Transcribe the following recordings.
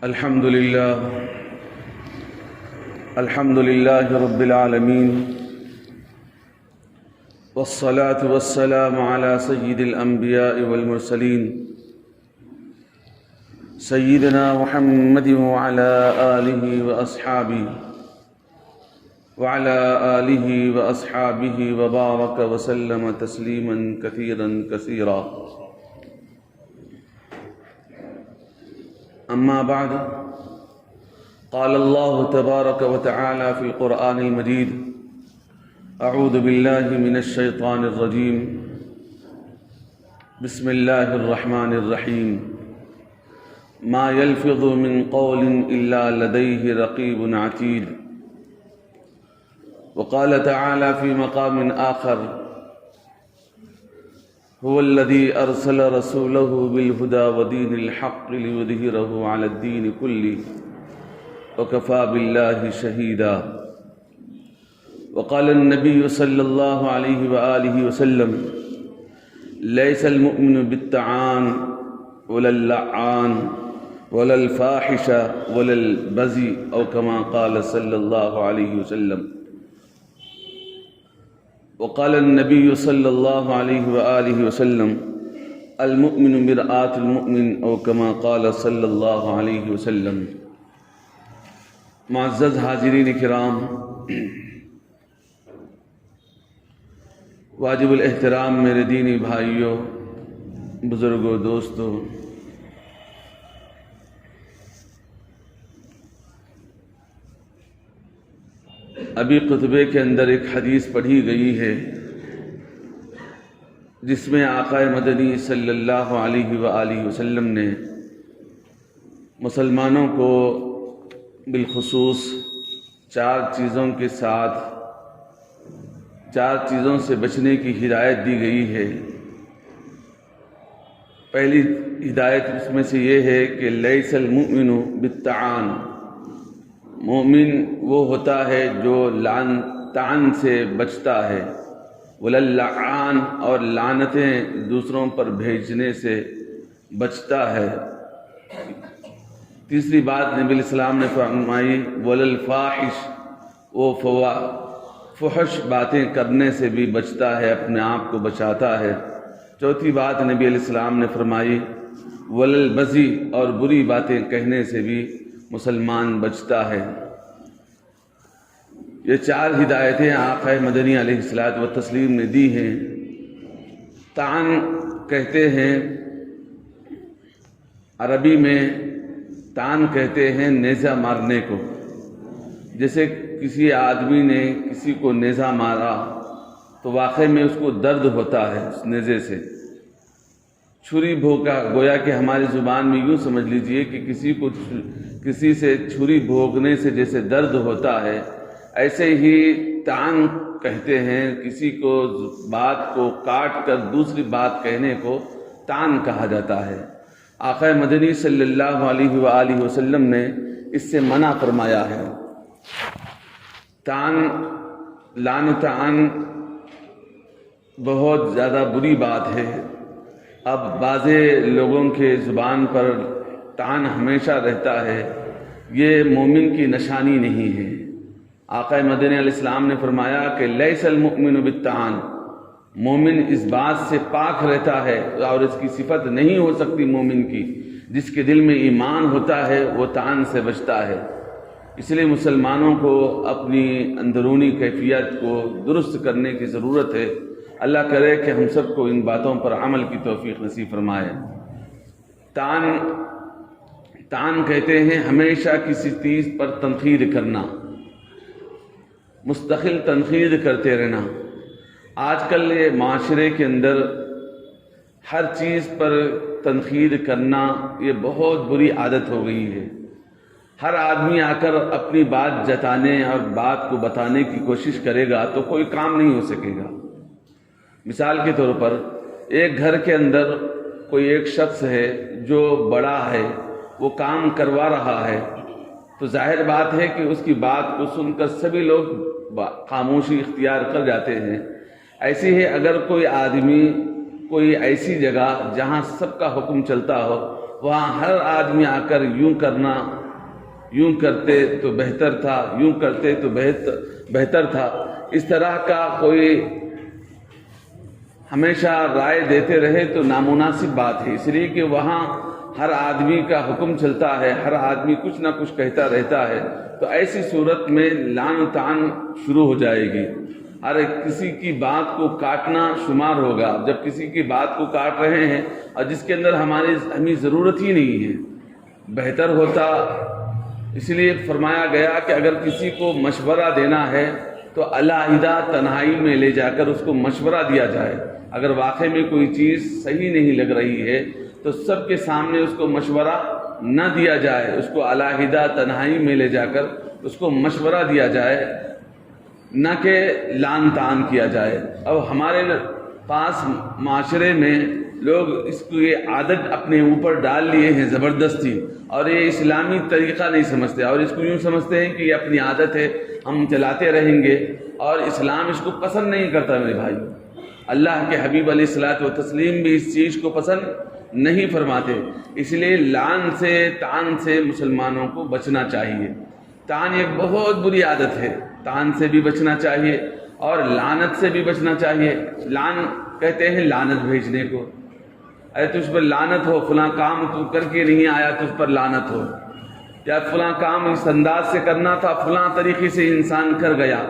الحمد لله رب العالمين، والصلاة والسلام على سيد الأنبياء والمرسلين سيدنا محمد وعلى آله وأصحابه وبارك وسلم تسليما كثيرا كثيرا. أما بعد، قال الله تبارك وتعالى في القرآن المجيد: أعوذ بالله من الشيطان الرجيم، بسم الله الرحمن الرحيم، ما يلفظ من قول إلا لديه رقيب عتيد. وقال تعالى في مقام آخر: هو الذي أرسل رسوله بالهدى ودين الحق ليظهره على الدين كله وكفى بالله شهيدا. وقال النبي صلى الله عليه وآله وسلم: ليس المؤمن بالطعان ولا اللعان ولا الفاحش ولا البذي، أو كما قال صلى الله عليه وسلم. وقال النبي صلى الله عليه وآله وسلم: المؤمن مرآة المؤمن، أو كما قال صلى الله عليه وسلم. معزز حاضرین کرام، واجب الاحترام میرے دینی بھائیوں، بزرگوں، دوستوں، ابھی خطبے کے اندر ایک حدیث پڑھی گئی ہے جس میں آقا مدنی صلی اللہ علیہ وآلہ وسلم نے مسلمانوں کو بالخصوص چار چیزوں سے بچنے کی ہدایت دی گئی ہے. پہلی ہدایت اس میں سے یہ ہے کہ لیس المؤمن بالطعان، مومن وہ ہوتا ہے جو طعن سے بچتا ہے، ولا اللعان، اور لعنتیں دوسروں پر بھیجنے سے بچتا ہے. تیسری بات نبی علیہ السلام نے فرمائی: ولا الفاحش، وہ فحش باتیں کرنے سے بھی بچتا ہے، اپنے آپ کو بچاتا ہے. چوتھی بات نبی علیہ السلام نے فرمائی: ولا البذی، اور بری باتیں کہنے سے بھی مسلمان بچتا ہے. یہ چار ہدایتیں آقا مدنی علیہ الصلوۃ والتسلیم نے دی ہیں. طعن کہتے ہیں، عربی میں طعن کہتے ہیں نیزہ مارنے کو. جیسے کسی آدمی نے کسی کو نیزہ مارا تو واقعی میں اس کو درد ہوتا ہے اس نیزے سے. چھری بھونکا، گویا کہ ہماری زبان میں یوں سمجھ لیجئے کہ کسی سے چھری بھونکنے سے جیسے درد ہوتا ہے، ایسے ہی طعن کہتے ہیں کسی کو بات کو کاٹ کر دوسری بات کہنے کو طعن کہا جاتا ہے. آقا مدنی صلی اللہ علیہ وآلہ وسلم نے اس سے منع فرمایا ہے. لعن طعن بہت زیادہ بری بات ہے. اب بعض لوگوں کے زبان پر طعن ہمیشہ رہتا ہے، یہ مومن کی نشانی نہیں ہے. آقا مدنی علیہ السلام نے فرمایا کہ لیس المؤمن بالطعان، مومن اس بات سے پاک رہتا ہے اور اس کی صفت نہیں ہو سکتی مومن کی. جس کے دل میں ایمان ہوتا ہے وہ طعن سے بچتا ہے. اس لیے مسلمانوں کو اپنی اندرونی کیفیت کو درست کرنے کی ضرورت ہے. اللہ کرے کہ ہم سب کو ان باتوں پر عمل کی توفیق نصیب فرمائے. طعن کہتے ہیں ہمیشہ کسی چیز پر تنقید کرنا، مستقل تنقید کرتے رہنا. آج کل یہ معاشرے کے اندر ہر چیز پر تنقید کرنا یہ بہت بری عادت ہو گئی ہے. ہر آدمی آ کر اپنی بات جتانے اور بات کو بتانے کی کوشش کرے گا تو کوئی کام نہیں ہو سکے گا. مثال کے طور پر ایک گھر کے اندر کوئی ایک شخص ہے جو بڑا ہے، وہ کام کروا رہا ہے، تو ظاہر بات ہے کہ اس کی بات کو سن کر سبھی لوگ خاموشی اختیار کر جاتے ہیں. ایسے ہی اگر کوئی آدمی کوئی ایسی جگہ جہاں سب کا حکم چلتا ہو وہاں ہر آدمی آ کر یوں کرنا، یوں کرتے تو بہتر تھا، یوں کرتے تو بہتر تھا، اس طرح کا کوئی ہمیشہ رائے دیتے رہے تو نامناسب بات ہے، اس لیے کہ وہاں ہر آدمی کا حکم چلتا ہے، ہر آدمی کچھ نہ کچھ کہتا رہتا ہے، تو ایسی صورت میں لعن و طعن شروع ہو جائے گی، ہر کسی کی بات کو کاٹنا شمار ہوگا۔ جب کسی کی بات کو کاٹ رہے ہیں اور جس کے اندر ہمیں ضرورت ہی نہیں ہے، بہتر ہوتا، اس لیے فرمایا گیا کہ اگر کسی کو مشورہ دینا ہے تو علیحدہ تنہائی میں لے جا کر اس کو مشورہ دیا جائے۔ اگر واقعی میں کوئی چیز صحیح نہیں لگ رہی ہے تو سب کے سامنے اس کو مشورہ نہ دیا جائے، اس کو علیحدہ تنہائی میں لے جا کر اس کو مشورہ دیا جائے، نہ کہ لعن طعن کیا جائے۔ اب ہمارے پاس معاشرے میں لوگ اس کو یہ عادت اپنے اوپر ڈال لیے ہیں زبردستی، اور یہ اسلامی طریقہ نہیں سمجھتے، اور اس کو یوں سمجھتے ہیں کہ یہ اپنی عادت ہے، ہم چلاتے رہیں گے، اور اسلام اس کو پسند نہیں کرتا۔ میرے بھائی، اللہ کے حبیب علیہ الصلوۃ والتسلیم بھی اس چیز کو پسند نہیں فرماتے، اس لیے لعن سے طعن سے مسلمانوں کو بچنا چاہیے۔ طعن ایک بہت بری عادت ہے، طعن سے بھی بچنا چاہیے اور لعنت سے بھی بچنا چاہیے۔ لعن کہتے ہیں لعنت بھیجنے کو، اے تجھ پر لعنت ہو، فلاں کام تو کر کے نہیں آیا، تجھ پر لعنت ہو، یا فلاں کام اس انداز سے کرنا تھا، فلاں طریقے سے انسان کر گیا،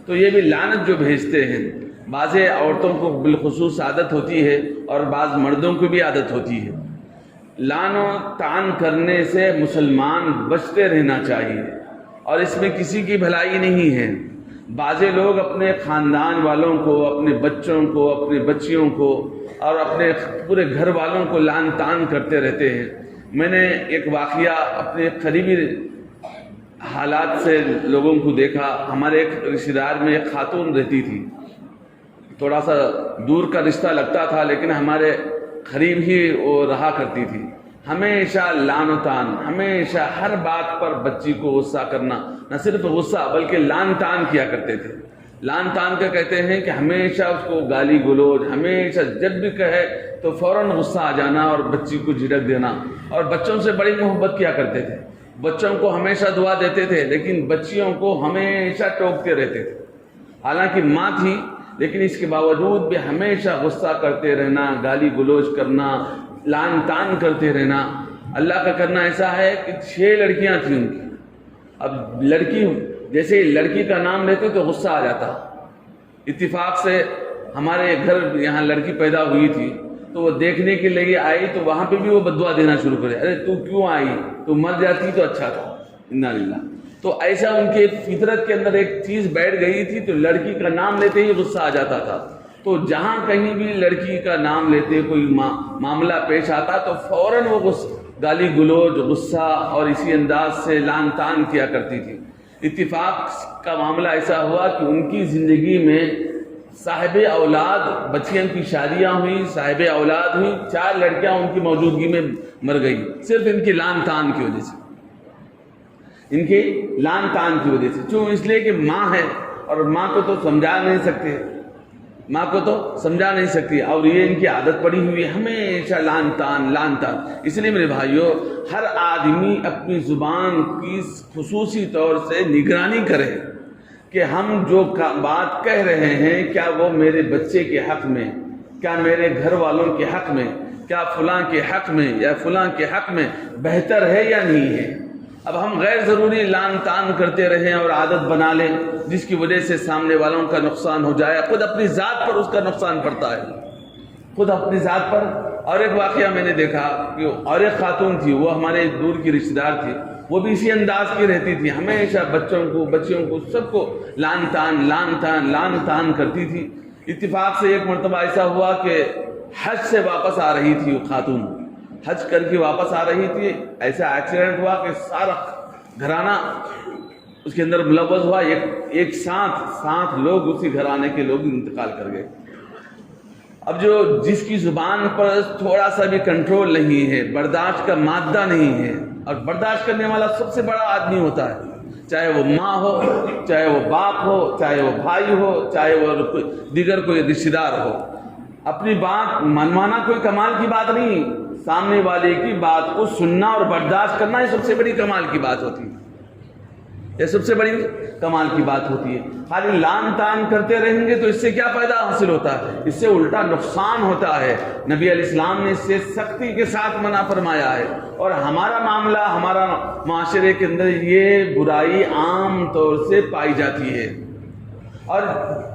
تو یہ بھی لعنت جو بھیجتے ہیں۔ بعض عورتوں کو بالخصوص عادت ہوتی ہے اور بعض مردوں کو بھی عادت ہوتی ہے۔ لعن و طعن کرنے سے مسلمان بچتے رہنا چاہیے، اور اس میں کسی کی بھلائی نہیں ہے۔ بعض لوگ اپنے خاندان والوں کو، اپنے بچوں کو، اپنے بچیوں کو اور اپنے پورے گھر والوں کو لعن طعن کرتے رہتے ہیں۔ میں نے ایک واقعہ اپنے قریبی حالات سے لوگوں کو دیکھا۔ ہمارے ایک رشتہ دار میں ایک خاتون رہتی تھی، تھوڑا سا دور کا رشتہ لگتا تھا لیکن ہمارے قریب ہی وہ رہا کرتی تھی۔ ہمیشہ لعن و طعن، ہمیشہ ہر بات پر بچی کو غصہ کرنا، نہ صرف غصہ بلکہ لعن طعن کیا کرتے تھے۔ لعن طعن کا کہتے ہیں کہ ہمیشہ اس کو گالی گلوچ، ہمیشہ جب بھی کہے تو فوراً غصہ آ جانا اور بچی کو جھڑک دینا، اور بچوں سے بڑی محبت کیا کرتے تھے، بچوں کو ہمیشہ دعا دیتے تھے لیکن بچیوں کو ہمیشہ ٹوکتے رہتے تھے۔ حالانکہ ماں تھی لیکن اس کے باوجود بھی ہمیشہ غصہ کرتے رہنا، گالی گلوچ کرنا، لعن طعن کرتے رہنا۔ اللہ کا کرنا ایسا ہے کہ 6 لڑکیاں تھیں ان کی۔ اب لڑکی جیسے لڑکی کا نام لیتے تو غصہ آ جاتا۔ اتفاق سے ہمارے گھر یہاں لڑکی پیدا ہوئی تھی تو وہ دیکھنے کے لیے آئی تو وہاں پہ بھی وہ بددعا دینا شروع کرے، ارے تو کیوں آئی، تو مر جاتی تو اچھا تھا، انا للہ۔ تو ایسا ان کے فطرت کے اندر ایک چیز بیٹھ گئی تھی، تو لڑکی کا نام لیتے ہی غصہ آ جاتا تھا۔ تو جہاں کہیں بھی لڑکی کا نام لیتے کوئی معاملہ پیش آتا تو فوراً وہ گالی گلوچ، غصہ اور اسی انداز سے لعن طعن کیا کرتی تھی۔ اتفاق کا معاملہ ایسا ہوا کہ ان کی زندگی میں صاحب اولاد، بچیاں کی شادیاں ہوئی، صاحب اولاد ہوئی، 4 لڑکیاں ان کی موجودگی میں مر گئی، صرف ان کی لعن طعن کی وجہ سے، ان کے لعن طعن کی وجہ سے۔ کیوں؟ اس لیے کہ ماں ہے اور ماں کو تو سمجھا نہیں سکتے، ماں کو تو سمجھا نہیں سکتی، اور یہ ان کی عادت پڑی ہوئی ہے ہمیشہ لعن طعن لعن طعن۔ اس لیے میرے بھائیوں، ہر آدمی اپنی زبان کی خصوصی طور سے نگرانی کرے کہ ہم جو بات کہہ رہے ہیں کیا وہ میرے بچے کے حق میں، کیا میرے گھر والوں کے حق میں، کیا فلاں کے حق میں یا فلاں کے حق میں بہتر ہے یا نہیں ہے۔ اب ہم غیر ضروری لعن طعن کرتے رہیں اور عادت بنا لیں جس کی وجہ سے سامنے والوں کا نقصان ہو جائے، خود اپنی ذات پر اس کا نقصان پڑتا ہے، خود اپنی ذات پر۔ اور ایک واقعہ میں نے دیکھا کہ اور ایک خاتون تھی، وہ ہمارے دور کی رشتہ دار تھی، وہ بھی اسی انداز کی رہتی تھی، ہمیشہ بچوں کو، بچیوں کو، سب کو لعن طعن لعن طعن لعن طعن کرتی تھی۔ اتفاق سے ایک مرتبہ ایسا ہوا کہ حج سے واپس آ رہی تھی وہ خاتون، حج کر کے واپس آ رہی تھی، ایسا ایکسیڈنٹ ہوا کہ سارا گھرانہ اس کے اندر ملوث ہوا، ایک ساتھ لوگ اسی گھرانے کے لوگ انتقال کر گئے۔ اب جو جس کی زبان پر تھوڑا سا بھی کنٹرول نہیں ہے، برداشت کا مادہ نہیں ہے، اور برداشت کرنے والا سب سے بڑا آدمی ہوتا ہے، چاہے وہ ماں ہو، چاہے وہ باپ ہو، چاہے وہ بھائی ہو، چاہے وہ دیگر کوئی رشتہ دار ہو۔ اپنی بات منوانا کوئی کمال کی بات نہیں، سامنے والے کی بات کو سننا اور برداشت کرنا، یہ سب سے بڑی کمال کی بات ہوتی ہے، یہ سب سے بڑی کمال کی بات ہوتی ہے۔ خالی لان تان کرتے رہیں گے تو اس سے کیا فائدہ حاصل ہوتا ہے؟ اس سے الٹا نقصان ہوتا ہے۔ نبی علیہ السلام نے اس سے سختی کے ساتھ منع فرمایا ہے، اور ہمارا معاملہ، ہمارا معاشرے کے اندر یہ برائی عام طور سے پائی جاتی ہے، اور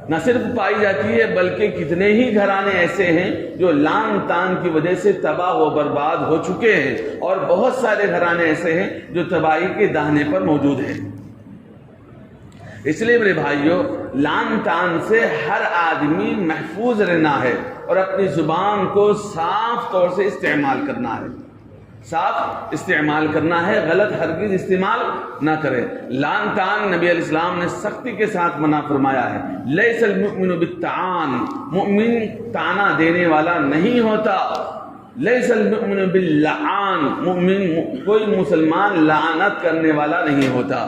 نہ صرف پائی جاتی ہے بلکہ کتنے ہی گھرانے ایسے ہیں جو لان تان کی وجہ سے تباہ و برباد ہو چکے ہیں، اور بہت سارے گھرانے ایسے ہیں جو تباہی کے دہانے پر موجود ہیں۔ اس لیے میرے بھائیوں، لان تان سے ہر آدمی محفوظ رہنا ہے، اور اپنی زبان کو صاف طور سے استعمال کرنا ہے، صاف استعمال کرنا ہے، غلط ہرگز استعمال نہ کرے۔ لان تان نبی علیہ السلام نے سختی کے ساتھ منع فرمایا ہے۔ لیس المؤمن بالطعان، مومن طعنہ دینے والا نہیں ہوتا۔ لیس المؤمن باللعان، مومن کوئی مسلمان لعنت کرنے والا نہیں ہوتا۔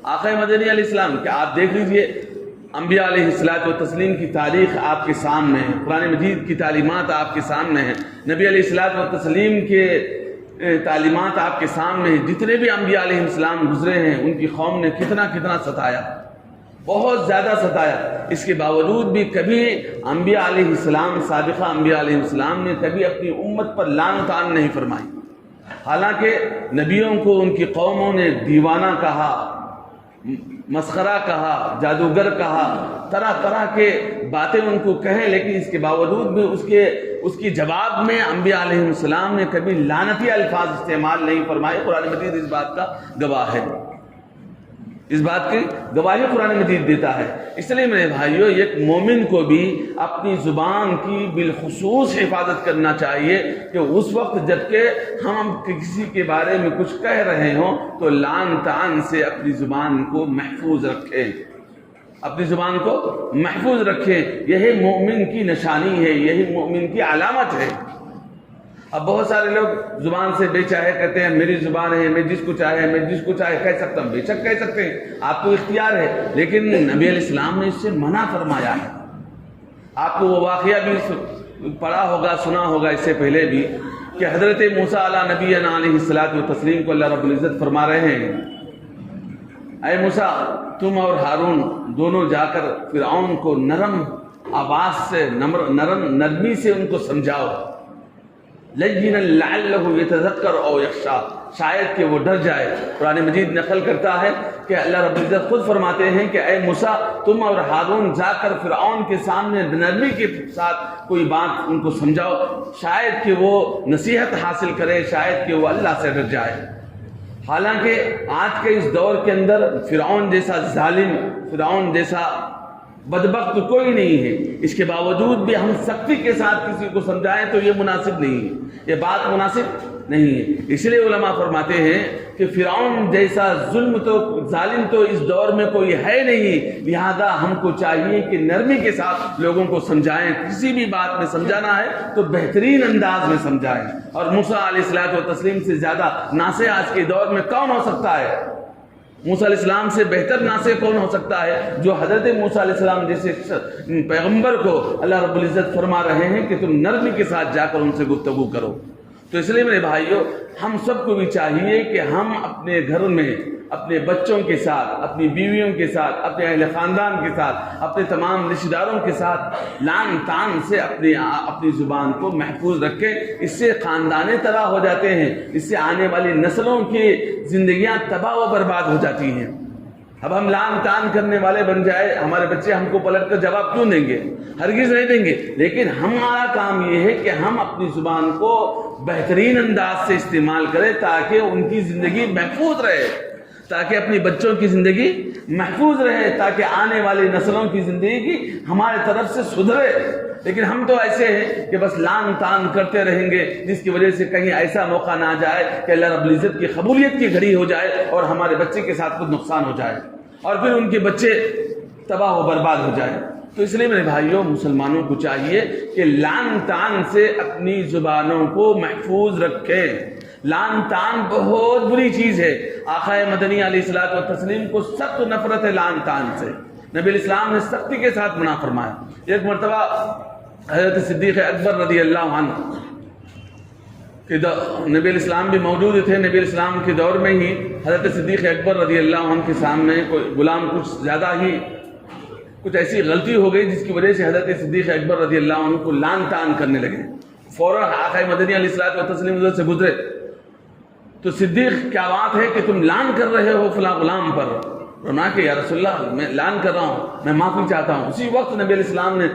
آقا مدنی علیہ السلام، کیا آپ دیکھ لیجئے، انبیاء علیہ الصلوۃ والتسلیم کی تاریخ آپ کے سامنے ہے، قرآن مجید کی تعلیمات آپ کے سامنے ہیں، نبی علیہ الصلوۃ والتسلیم کے تعلیمات آپ کے سامنے ہیں۔ جتنے بھی انبیاء علیہ السلام گزرے ہیں ان کی قوم نے کتنا ستایا، بہت زیادہ ستایا۔ اس کے باوجود بھی کبھی انبیاء علیہ السلام، سابقہ انبیاء علیہ السلام نے کبھی اپنی امت پر لعن و طعن نہیں فرمائی۔ حالانکہ نبیوں کو ان کی قوموں نے دیوانہ کہا، مسخرہ کہا، جادوگر کہا، طرح طرح کے باتیں ان کو کہیں، لیکن اس کے باوجود بھی اس کی جواب میں انبیاء علیہ السلام نے کبھی لعنتی الفاظ استعمال نہیں فرمائے۔ قرآن مجید اس بات کا گواہ ہے، اس بات کی گواہی قرآن مجید دیتا ہے۔ اس لیے میرے بھائیوں، ایک مومن کو بھی اپنی زبان کی بالخصوص حفاظت کرنا چاہیے کہ اس وقت جب کہ ہم کسی کے بارے میں کچھ کہہ رہے ہوں تو لعن طعن سے اپنی زبان کو محفوظ رکھیں، اپنی زبان کو محفوظ رکھیں۔ یہی مومن کی نشانی ہے، یہی مومن کی علامت ہے۔ اب بہت سارے لوگ زبان سے بے چاہے کہتے ہیں میری زبان ہے، میں جس کو چاہے کہہ سکتا ہوں۔ بے شک کہہ سکتے ہیں، آپ کو اختیار ہے، لیکن نبی علیہ السلام نے اس سے منع فرمایا ہے۔ آپ کو وہ واقعہ بھی پڑھا ہوگا، سنا ہوگا اس سے پہلے بھی، کہ حضرت موسیٰ علیہ نبینا علیہ الصلوۃ والتسلیم کو اللہ رب العزت فرما رہے ہیں، اے موسیٰ، تم اور ہارون دونوں جا کر فرعون کو نرم آواز سے، نرمی سے ان کو سمجھاؤ، لینا لعلہ یتذکر او یخشی، شاید کہ وہ ڈر جائے۔ قرآن مجید نقل کرتا ہے کہ اللہ رب العزت خود فرماتے ہیں کہ اے موسیٰ، تم اور ہارون جا کر فرعون کے سامنے نرمی کے ساتھ کوئی بات ان کو سمجھاؤ، شاید کہ وہ نصیحت حاصل کرے، شاید کہ وہ اللہ سے ڈر جائے۔ حالانکہ آج کے اس دور کے اندر فرعون جیسا ظالم، فرعون جیسا بدبخت کوئی نہیں ہے، اس کے باوجود بھی ہم سختی کے ساتھ کسی کو سمجھائیں تو یہ مناسب نہیں ہے، یہ بات مناسب نہیں ہے۔ اس لیے علماء فرماتے ہیں کہ فرعون جیسا ظالم تو اس دور میں کوئی ہے نہیں، لہذا ہم کو چاہیے کہ نرمی کے ساتھ لوگوں کو سمجھائیں، کسی بھی بات میں سمجھانا ہے تو بہترین انداز میں سمجھائیں۔ اور موسیٰ علیہ الصلوۃ والتسلیم سے زیادہ ناصح آج کے دور میں کون ہو سکتا ہے؟ موسیٰ علیہ السلام سے بہتر ناصح کون ہو سکتا ہے؟ جو حضرت موسیٰ علیہ السلام جیسے پیغمبر کو اللہ رب العزت فرما رہے ہیں کہ تم نرمی کے ساتھ جا کر ان سے گفتگو کرو۔ تو اس لیے میرے بھائیوں، ہم سب کو بھی چاہیے کہ ہم اپنے گھر میں اپنے بچوں کے ساتھ، اپنی بیویوں کے ساتھ، اپنے اہل خاندان کے ساتھ، اپنے تمام رشتہ داروں کے ساتھ لعن طعن سے اپنی زبان کو محفوظ رکھیں۔ اس سے خاندانیں تباہ ہو جاتے ہیں، اس سے آنے والی نسلوں کی زندگیاں تباہ و برباد ہو جاتی ہیں۔ اب ہم لعن طعن کرنے والے بن جائے، ہمارے بچے ہم کو پلٹ کر جواب کیوں دیں گے؟ ہرگز نہیں دیں گے۔ لیکن ہمارا کام یہ ہے کہ ہم اپنی زبان کو بہترین انداز سے استعمال کریں تاکہ ان کی زندگی محفوظ رہے، تاکہ اپنی بچوں کی زندگی محفوظ رہے، تاکہ آنے والی نسلوں کی زندگی ہمارے طرف سے سدھرے۔ لیکن ہم تو ایسے ہیں کہ بس لعن طعن کرتے رہیں گے، جس کی وجہ سے کہیں ایسا موقع نہ آ جائے کہ اللہ رب العزت کی قبولیت کی گھڑی ہو جائے اور ہمارے بچے کے ساتھ کچھ نقصان ہو جائے اور پھر ان کے بچے تباہ و برباد ہو جائے۔ تو اس لیے میرے بھائیوں، مسلمانوں کو چاہیے کہ لعن طعن سے اپنی زبانوں کو محفوظ رکھیں۔ لعن طعن بہت بری چیز ہے۔ آقا مدنی علیہ الصلوۃ والتسلیم کو سخت نفرت ہے لعن طعن سے، نبی علیہ السلام نے سختی کے ساتھ منع فرمایا۔ ایک مرتبہ حضرت صدیق اکبر رضی اللہ عنہ کہ نبی علیہ السلام بھی موجود تھے. نبی علیہ السلام کے دور میں ہی حضرت صدیق اکبر رضی اللہ عنہ کے سامنے کوئی غلام کچھ ایسی غلطی ہو گئی جس کی وجہ سے حضرت صدیق اکبر رضی اللہ عنہ کو لان تان کرنے لگے. فوراً آقا مدنی علیہ الصلوۃ والتسلیم ادھر سے گزرے تو صدیق کیا بات ہے کہ تم لان کر رہے ہو فلاں غلام پر؟ فرمایا کہ یا رسول اللہ میں لان کر رہا ہوں, میں معافی چاہتا ہوں. اسی وقت نبی علیہ السلام نے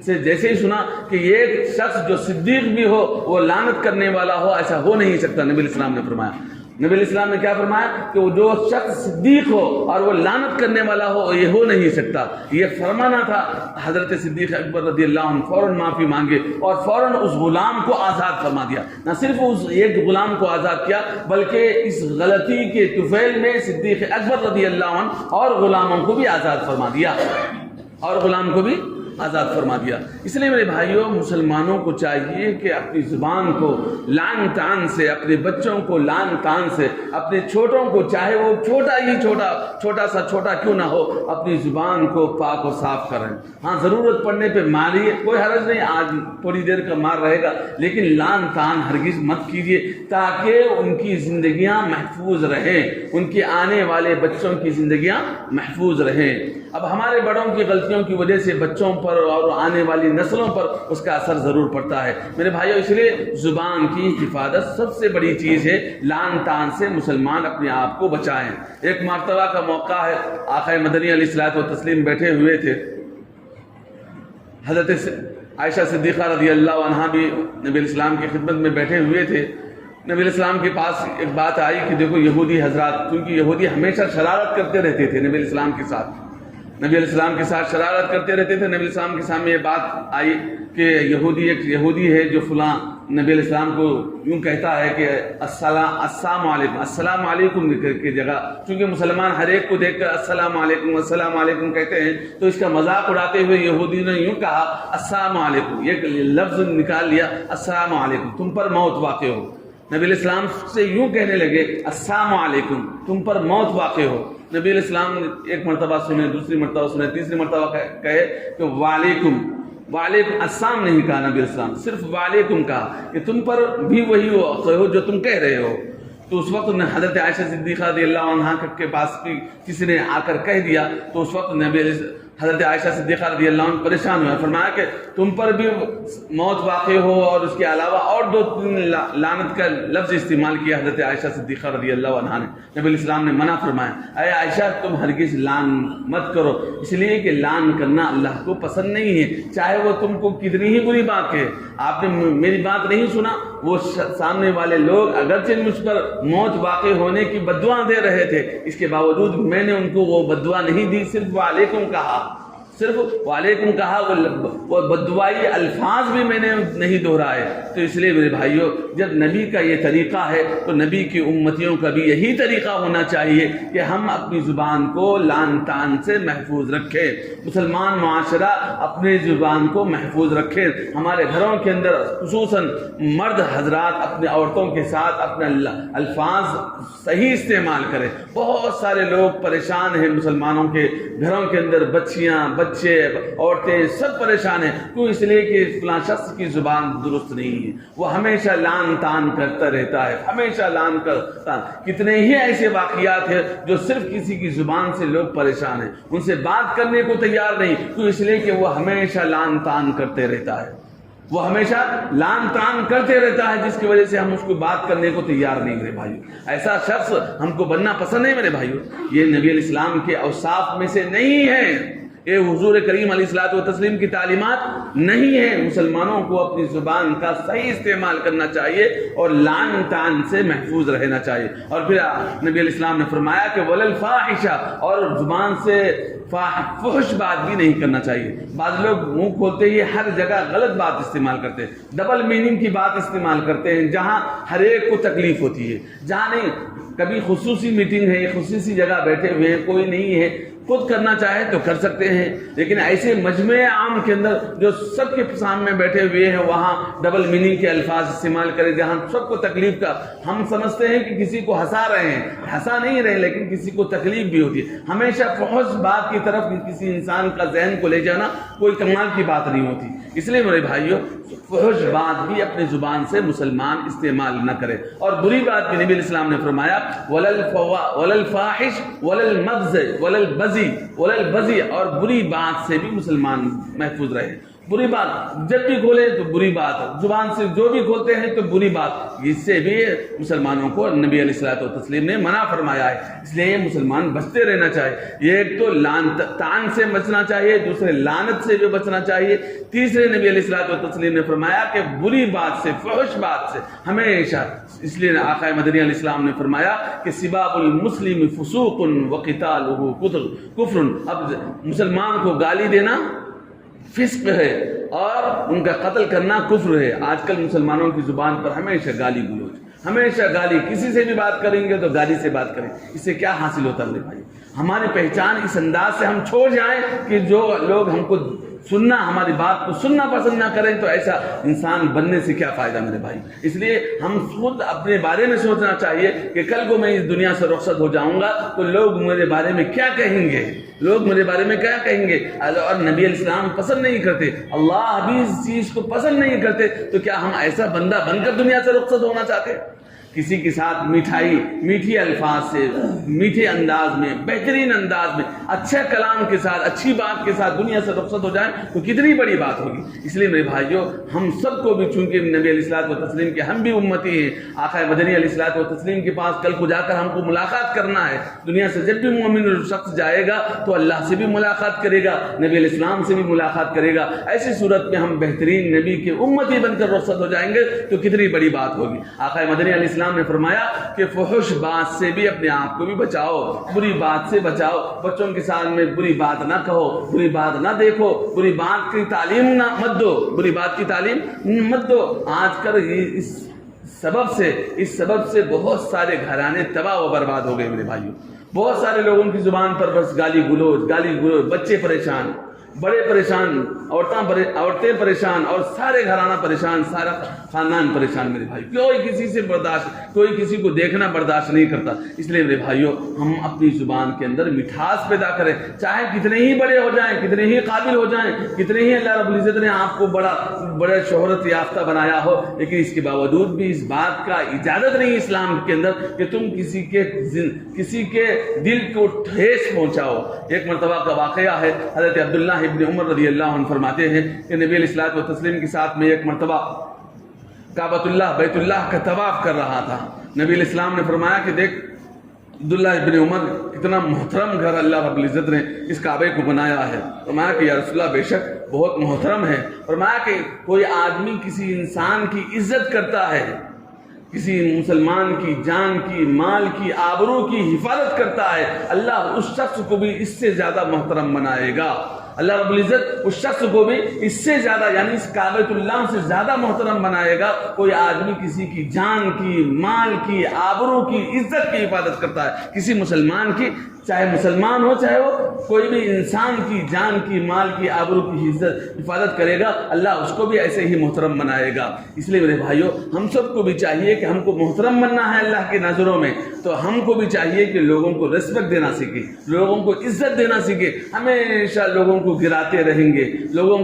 سے جیسے ہی سنا کہ یہ شخص جو صدیق بھی ہو وہ لعنت کرنے والا ہو, ایسا ہو نہیں سکتا. نبی علیہ السلام نے فرمایا, نبی علیہ السلام نے کیا فرمایا کہ وہ جو شخص صدیق ہو اور وہ لعنت کرنے والا ہو یہ ہو نہیں سکتا. یہ فرمانا تھا. حضرت صدیق اکبر رضی اللہ عنہ فوراً معافی مانگے اور فوراً اس غلام کو آزاد فرما دیا. نہ صرف اس ایک غلام کو آزاد کیا بلکہ اس غلطی کے طفیل میں صدیق اکبر رضی اللہ عنہ اور غلاموں کو بھی آزاد فرما دیا آزاد فرما دیا. اس لیے میرے بھائیوں, مسلمانوں کو چاہیے کہ اپنی زبان کو لعن طعن سے, اپنے بچوں کو لعن طعن سے, اپنے چھوٹوں کو چاہے وہ چھوٹا کیوں نہ ہو, اپنی زبان کو پاک و صاف کریں. ہاں ضرورت پڑنے پہ ماریے, کوئی حرج نہیں, آج تھوڑی دیر کا مار رہے گا, لیکن لعن طعن ہرگز مت کیجیے تاکہ ان کی زندگیاں محفوظ رہیں, ان کے آنے والے بچوں کی زندگیاں محفوظ رہیں. اب ہمارے بڑوں کی غلطیوں کی وجہ سے بچوں پر اور آنے والی نسلوں پر اس کا اثر ضرور پڑتا ہے میرے بھائیوں. اس لیے زبان کی حفاظت سب سے بڑی چیز ہے. لعن طعن سے مسلمان اپنے آپ کو بچائیں. ایک مرتبہ کا موقع ہے, آقا مدنی علیہ الصلوۃ والتسلیم بیٹھے ہوئے تھے, حضرت عائشہ صدیقہ رضی اللہ عنہا بھی نبی علیہ السلام کی خدمت میں بیٹھے ہوئے تھے. نبی علیہ السلام کے پاس ایک بات آئی کہ دیکھو یہودی حضرات, کیونکہ یہودی ہمیشہ شرارت کرتے رہتے تھے نبی علیہ السلام کے ساتھ, نبی علیہ السلام کے ساتھ شرارت کرتے رہتے تھے. نبی علیہ السلام کے سامنے یہ بات آئی کہ ایک یہودی ہے جو فلاں نبی علیہ السلام کو یوں کہتا ہے کہ السلام علیکم کی جگہ, چونکہ مسلمان ہر ایک کو دیکھ کر السلام علیکم کہتے ہیں, تو اس کا مذاق اڑاتے ہوئے یہودی نے یوں کہا السلام علیکم, یہ لفظ نکال لیا السلام علیکم, تم پر موت واقع ہو. نبی علیہ السلام سے یوں کہنے لگے السلام علیکم, تم پر موت واقع ہو. نبی علیہ السلام نے ایک مرتبہ سنے, دوسری مرتبہ سنے, تیسری مرتبہ کہے کہ وعلیکم السلام نہیں کہا نبی علیہ السلام, صرف وعلیکم کہا کہ تم پر بھی وہی ہو جو تم کہہ رہے ہو. تو اس وقت حضرت عائشہ صدیقہ رضی اللہ عنہا کے پاس کسی نے آ کر کہہ دیا, تو اس وقت حضرت عائشہ صدیقہ رضی اللہ عنہ پریشان ہوئے, فرمایا کہ تم پر بھی موت واقع ہو, اور اس کے علاوہ اور 2-3 لعنت کا لفظ استعمال کیا حضرت عائشہ صدیقہ رضی اللہ عنہا نے. نبی علیہ السلام نے منع فرمایا, اے عائشہ تم ہرگز لعن مت کرو, اس لیے کہ لعن کرنا اللہ کو پسند نہیں ہے, چاہے وہ تم کو کتنی ہی بری بات کہے. آپ نے میری بات نہیں سنا, وہ سامنے والے لوگ اگرچہ مجھ پر موت واقع ہونے کی بددعا دے رہے تھے, اس کے باوجود میں نے ان کو وہ بددعا نہیں دی, صرف وعلیکم کہا, وہ بددعائی الفاظ بھی میں نے نہیں دہرائے. تو اس لیے میرے بھائیوں, جب نبی کا یہ طریقہ ہے تو نبی کی امتیوں کا بھی یہی طریقہ ہونا چاہیے کہ ہم اپنی زبان کو لعن طعن سے محفوظ رکھیں. مسلمان معاشرہ اپنی زبان کو محفوظ رکھے. ہمارے گھروں کے اندر خصوصاً مرد حضرات اپنے عورتوں کے ساتھ اپنے الفاظ صحیح استعمال کریں. بہت سارے لوگ پریشان ہیں مسلمانوں کے گھروں کے اندر, بچیاں, بچے, عورتیں سب پریشان ہیں. کیوں؟ اس لیے کہ فلاں شخص کی زبان درست نہیں ہے, وہ ہمیشہ لعن طعن کرتا رہتا ہے, ہمیشہ لعن کرتا. کتنے ہی ایسے واقعات ہیں جو صرف کسی کی زبان سے لوگ پریشان ہیں, ان سے بات کرنے کو تیار نہیں. کیوں؟ اس لیے کہ وہ ہمیشہ لعن طعن کرتے رہتا ہے, وہ ہمیشہ لعن طعن کرتے رہتا ہے, جس کی وجہ سے ہم اس کو بات کرنے کو تیار نہیں. میرے بھائیو, ایسا شخص ہم کو بننا پسند ہے میرے بھائیو. یہ نبی علیہ السلام کے اوصاف میں سے نہیں ہے, یہ حضور کریم علیہ الصلوۃ والتسلیم کی تعلیمات نہیں ہے. مسلمانوں کو اپنی زبان کا صحیح استعمال کرنا چاہیے اور لعن طعن سے محفوظ رہنا چاہیے. اور پھر نبی علیہ السلام نے فرمایا کہ وللفاحشہ, اور زبان سے فحش بات بھی نہیں کرنا چاہیے. بعض لوگ منہ کھولتے ہی ہر جگہ غلط بات استعمال کرتے ہیں, ڈبل میننگ کی بات استعمال کرتے ہیں, جہاں ہر ایک کو تکلیف ہوتی ہے, جہاں نہیں. کبھی خصوصی میٹنگ ہے, خصوصی جگہ بیٹھے ہوئے ہیں, کوئی نہیں ہے, خود کرنا چاہے تو کر سکتے ہیں، لیکن ایسے مجمع عام کے اندر جو سب کے سامنے بیٹھے ہوئے ہیں وہاں ڈبل میننگ کے الفاظ استعمال کریں جہاں سب کو تکلیف کا، ہم سمجھتے ہیں کہ کسی کو ہنسا رہے ہیں، ہنسا نہیں رہے لیکن کسی کو تکلیف بھی ہوتی ہے۔ ہمیشہ فحش بات کی طرف کسی انسان کا ذہن کو لے جانا کوئی کمال کی بات نہیں ہوتی، اس لیے میرے بھائیوں فحش بات بھی اپنی زبان سے مسلمان استعمال نہ کرے، اور بری بات بھی نبی علیہ السلام نے فرمایا وَلَلْفَاحِشْ وَلَلْبَذِي، اور بری بات سے بھی مسلمان محفوظ رہے۔ بری بات جب بھی کھولے تو بری بات، زبان سے جو بھی کھولتے ہیں تو بری بات، اس سے بھی مسلمانوں کو نبی علیہ الصلوۃ والتسلیم نے منع فرمایا ہے، اس لیے یہ مسلمان بچتے رہنا چاہیے۔ یہ ایک تو طعن سے بچنا چاہیے، دوسرے لعنت سے بھی بچنا چاہیے، تیسرے نبی علیہ الصلوۃ والتسلیم نے فرمایا کہ بری بات سے، فحش بات سے ہمیشہ، اس لیے آقا مدنی علیہ السلام نے فرمایا کہ سباب المسلم فسوق وقتالہ کفر، اب مسلمان کو گالی دینا فسق ہے اور ان کا قتل کرنا کفر ہے۔ آج کل مسلمانوں کی زبان پر ہمیشہ گالی گلوچ، ہمیشہ گالی، کسی سے بھی بات کریں گے تو گالی سے بات کریں، اس سے کیا حاصل ہوتا ہے میرے بھائی؟ ہماری پہچان اس انداز سے ہم چھوڑ جائیں کہ جو لوگ ہم کو سننا، ہماری بات کو سننا پسند نہ کریں تو ایسا انسان بننے سے کیا فائدہ میرے بھائی؟ اس لیے ہم خود اپنے بارے میں سوچنا چاہیے کہ کل کو میں اس دنیا سے رخصت ہو جاؤں گا تو لوگ میرے بارے میں کیا کہیں گے، لوگ میرے بارے میں کیا کہیں گے، اور نبی علیہ السلام پسند نہیں کرتے، اللہ بھی اس چیز کو پسند نہیں کرتے، تو کیا ہم ایسا بندہ بن کر دنیا سے رخصت ہونا چاہتے؟ کسی کے ساتھ میٹھی الفاظ سے، میٹھے انداز میں، بہترین انداز میں، اچھے کلام کے ساتھ، اچھی بات کے ساتھ دنیا سے رخصت ہو جائیں تو کتنی بڑی بات ہوگی۔ اس لیے میرے بھائیوں، ہم سب کو بھی، چونکہ نبی علیہ الصلوۃ والتسلیم کے ہم بھی امتی ہیں، آقا مدنی علیہ الصلوۃ والتسلیم کے پاس کل کو جا کر ہم کو ملاقات کرنا ہے۔ دنیا سے جب بھی مومن شخص جائے گا تو اللہ سے بھی ملاقات کرے گا، نبی علیہ السلام سے بھی ملاقات کرے گا، ایسی صورت میں ہم بہترین نبی کے امتی بن کر رخصت ہو جائیں گے تو کتنی بڑی بات ہوگی۔ آقا مدنی علیہ السلام نے فرمایا کہ فحش بات سے بھی اپنے آپ کو بھی بچاؤ، بری بات سے بچاؤ، بچوں کے ساتھ میں بری بات نہ کہو، بری بات نہ دیکھو، بری بات کی تعلیم مت دو، بری بات کی تعلیم مت دو۔ آج کل اس سبب سے بہت سارے گھرانے تباہ و برباد ہو گئے میرے بھائیوں۔ بہت سارے لوگوں کی زبان پر بس گالی گلوچ، بچے پریشان، بڑے پریشان، عورتیں پریشان، اور سارے گھرانہ پریشان، سارا خاندان پریشان میرے بھائی۔ کوئی کسی کو دیکھنا برداشت نہیں کرتا۔ اس لیے میرے بھائیوں، ہم اپنی زبان کے اندر مٹھاس پیدا کریں، چاہے کتنے ہی بڑے ہو جائیں، کتنے ہی قابل ہو جائیں، کتنے ہی اللہ رب العزت نے آپ کو بڑا شہرت یافتہ بنایا ہو، لیکن اس کے باوجود بھی اس بات کا اجازت نہیں اسلام کے اندر کہ تم کسی کے دل کو ٹھیس پہنچاؤ۔ ایک مرتبہ کا واقعہ ہے، حضرت عبداللہ ابن عمر رضی اللہ عنہ فرماتے ہیں کہ نبی علیہ الصلوۃ والتسلیم کے ساتھ میں ایک مرتبہ کعبۃ اللہ، بیت اللہ کا طواف کر رہا تھا۔ نبی علیہ السلام نے فرمایا کہ دیکھ عبداللہ ابن عمر، کتنا محترم گھر اللہ رب العزت نے اس کعبے کو بنایا ہے۔ فرمایا کہ یا رسول اللہ، بے شک بہت محترم ہے۔ فرمایا کہ کوئی آدمی کسی انسان کی عزت کرتا ہے، کسی مسلمان کی جان کی، مال کی، آبرو کی حفاظت کرتا ہے، اللہ اس شخص کو بھی اس سے زیادہ محترم بنائے گا۔ اللہ رب العزت اس شخص کو بھی اس سے زیادہ، یعنی اس کعبۃ اللہ سے زیادہ محترم بنائے گا۔ کوئی آدمی کسی کی جان کی، مال کی، آبرو کی، عزت کی حفاظت کرتا ہے، کسی مسلمان کی، چاہے مسلمان ہو چاہے وہ کوئی بھی انسان کی جان کی، مال کی، آبرو کی حفاظت کرے گا، اللہ اس کو بھی ایسے ہی محترم بنائے گا۔ اس لیے میرے بھائیوں، ہم سب کو بھی چاہیے کہ ہم کو محترم بننا ہے اللہ کی نظروں میں، تو ہم کو بھی چاہیے کہ لوگوں کو ریسپیکٹ دینا سیکھیں، لوگوں کو عزت دینا سیکھیں۔ ہمیشہ لوگوں کو گراتے رہیں گے، لوگوں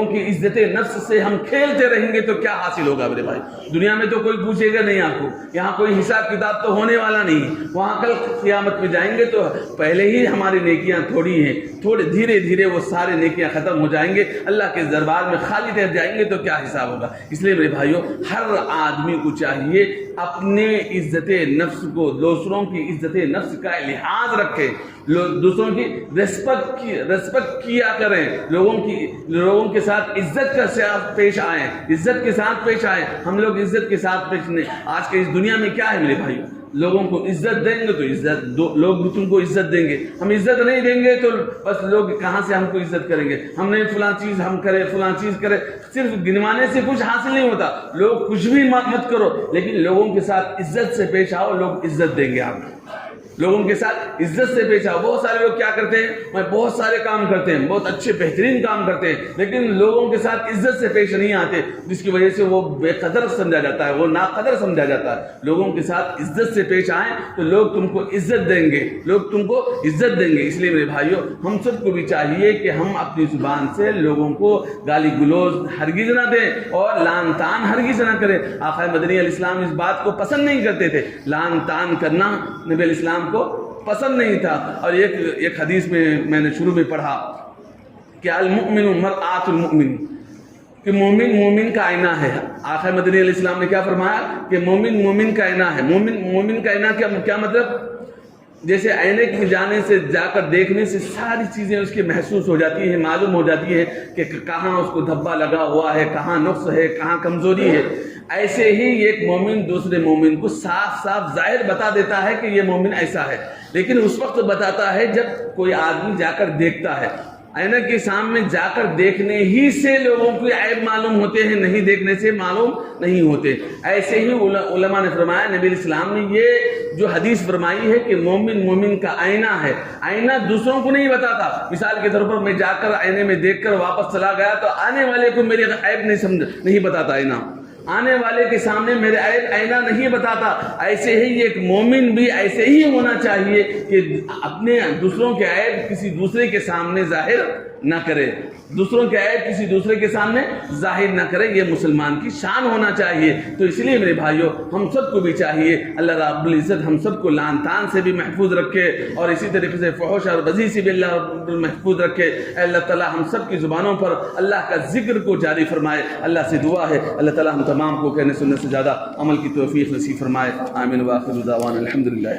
کی عزت نفس سے ہم کھیلتے رہیں گے تو کیا حاصل ہوگا میرے بھائی؟ دنیا میں تو کوئی پوچھے گا نہیں آپ کو، یہاں کوئی حساب کتاب تو ہونے والا نہیں، وہاں کل قیامت میں جائیں گے تو پہلے ہی ہماری نیکیاں تھوڑی ہیں، تھوڑے دھیرے دھیرے وہ سارے نیکیاں ختم ہو جائیں گے، اللہ کے دربار میں خالی رہ جائیں گے تو کیا حساب ہوگا؟ اس لیے میرے بھائیوں، ہر آدمی کو چاہیے اپنے عزت نفس کو، دوسروں کی عزت نفس کا لحاظ رکھے، دوسروں کی ریسپیکٹ کیا کریں، لوگوں کے ساتھ عزت کے ساتھ پیش آئیں، عزت کے ساتھ پیش آئیں۔ ہم لوگ عزت کے ساتھ پیش نہیں۔ آج کے اس دنیا میں کیا ہے میرے بھائیوں؟ لوگوں کو عزت دیں گے تو لوگ بھی تم کو عزت دیں گے، ہم عزت نہیں دیں گے تو بس لوگ کہاں سے ہم کو عزت کریں گے؟ ہم نے فلاں چیز ہم کرے، فلاں چیز کرے، صرف گنوانے سے کچھ حاصل نہیں ہوتا۔ لوگ کچھ بھی مت کرو، لیکن لوگوں کے ساتھ عزت سے پیش آؤ، لوگ عزت دیں گے آپ کو۔ لوگوں کے ساتھ عزت سے پیش آؤ. بہت سارے لوگ کیا کرتے ہیں, بہت سارے کام کرتے ہیں, بہت اچھے بہترین کام کرتے ہیں, لیکن لوگوں کے ساتھ عزت سے پیش نہیں آتے, جس کی وجہ سے وہ بے قدر سمجھا جاتا ہے, وہ ناقدر سمجھا جاتا ہے. لوگوں کے ساتھ عزت سے پیش آئیں تو لوگ تم کو عزت دیں گے, لوگ تم کو عزت دیں گے. اس لیے میرے بھائیوں, ہم سب کو بھی چاہیے کہ ہم اپنی زبان سے لوگوں کو گالی گلوز ہرگز نہ دیں اور لعن طعن ہرگز نہ کریں. آقا مدنی علیہ السلام اس بات کو پسند نہیں کرتے تھے, لعن طعن کرنا نبی علیہ السلام کو پسند نہیں تھا. اور ایک حدیث میں نے شروع میں پڑھا کہ المؤمن مرآت المؤمن, کہ مومن مومن کا آئینہ ہے. آقا مدنی علیہ السلام نے کیا فرمایا کہ مومن مومن کا آئینہ ہے. مومن کا آئینہ کیا مطلب, جیسے آئینے کے جانے سے جا کر دیکھنے سے ساری چیزیں اس کی محسوس ہو جاتی ہیں, معلوم ہو جاتی ہے کہ کہاں اس کو دھبا لگا ہوا ہے, کہاں نقص ہے, کہاں کمزوری ہے. ایسے ہی ایک مومن دوسرے مومن کو صاف صاف ظاہر بتا دیتا ہے کہ یہ مومن ایسا ہے, لیکن اس وقت بتاتا ہے جب کوئی آدمی جا کر دیکھتا ہے. آئینہ کے سامنے جا کر دیکھنے ہی سے لوگوں کو عیب معلوم ہوتے ہیں, نہیں دیکھنے سے معلوم نہیں ہوتے. ایسے ہی علماء نے فرمایا, نبی علیہ السلام نے یہ جو حدیث فرمائی ہے کہ مومن مومن کا آئینہ ہے. آئینہ دوسروں کو نہیں بتاتا. مثال کے طور پر میں جا کر آئینے میں دیکھ کر واپس چلا گیا تو آنے والے کو میرے عیب نہیں بتاتا آئینہ, آنے والے کے سامنے میرے عیب آئینہ نہیں بتاتا. ایسے ہی ایک مومن بھی ایسے ہی ہونا چاہیے کہ اپنے دوسروں کے عیب کسی دوسرے کے سامنے ظاہر نہ کرے, دوسروں کے عیب کسی دوسرے کے سامنے ظاہر نہ کرے. یہ مسلمان کی شان ہونا چاہیے. تو اس لیے میرے بھائیوں, ہم سب کو بھی چاہیے اللہ رب العزت ہم سب کو لعن طعن سے بھی محفوظ رکھے اور اسی طریقے سے فحش اور بذی سے بھی اللہ رب محفوظ رکھے. اے اللہ تعالی ہم سب کی زبانوں پر اللہ کا ذکر کو جاری فرمائے. اللہ سے دعا ہے اللہ تعالی ہم تمام کو کہنے سننے سے زیادہ عمل کی توفیق نصیب فرمائے. آمین. واخر دعوانا الحمدللہ.